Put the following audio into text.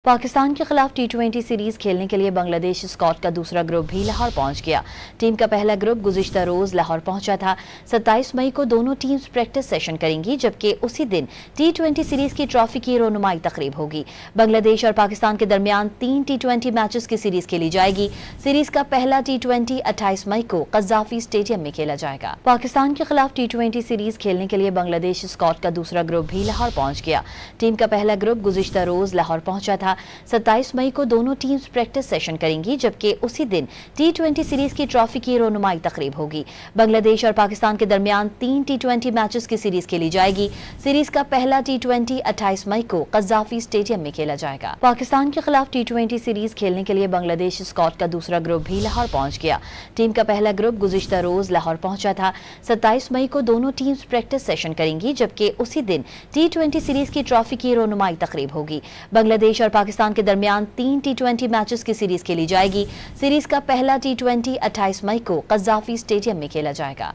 पाकिस्तान के खिलाफ टी20 सीरीज खेलने के लिए बांग्लादेश स्क्वाड का दूसरा ग्रुप भी लाहौर पहुंच गया। टीम का पहला ग्रुप गुज़िश्ता रोज लाहौर पहुंचा था। 27 मई को दोनों टीम्स प्रैक्टिस सेशन करेंगी, जबकि उसी दिन टी20 सीरीज की ट्रॉफी की रोनुमाई तकरीब होगी। बांग्लादेश और पाकिस्तान के दरमियान 3 टी20 मैचेस की सीरीज खेली जाएगी। सीरीज का पहला टी20 28 मई को कज़ाफी स्टेडियम में खेला जाएगा। पाकिस्तान के खिलाफ टी20 सीरीज खेलने के लिए बांग्लादेश स्क्वाड का दूसरा ग्रुप भी लाहौर पहुंच गया। टीम का पहला ग्रुप गुज़िश्ता रोज लाहौर पहुंचा था। 27 मई को दोनों टीम्स प्रैक्टिस सेशन करेंगी, जबकि उसी दिन टी20 सीरीज की ट्रॉफी की रोनुमाई तकरीब होगी। बांग्लादेश और पाकिस्तान के दरमियान 3 टी20 मैचेस की सीरीज खेली जाएगी। सीरीज का पहला टी20 28 मई को कज़ाफी स्टेडियम में खेला जाएगा। पाकिस्तान के खिलाफ टी20 सीरीज खेलने के लिए बांग्लादेश स्क्वाड का दूसरा ग्रुप भी लाहौर पहुंच गया। टीम का पहला ग्रुप गुज़िश्ता रोज लाहौर पहुंचा था। 27 मई को दोनों टीम्स प्रैक्टिस सेशन करेंगी, जबकि उसी दिन टी20 सीरीज की ट्रॉफी की रोनुमाई तकरीब होगी। बांग्लादेश और पाकिस्तान के दरमियान 3 टी20 मैचेस की सीरीज खेली जाएगी। सीरीज का पहला टी20 28 मई को कज़ाफी स्टेडियम में खेला जाएगा।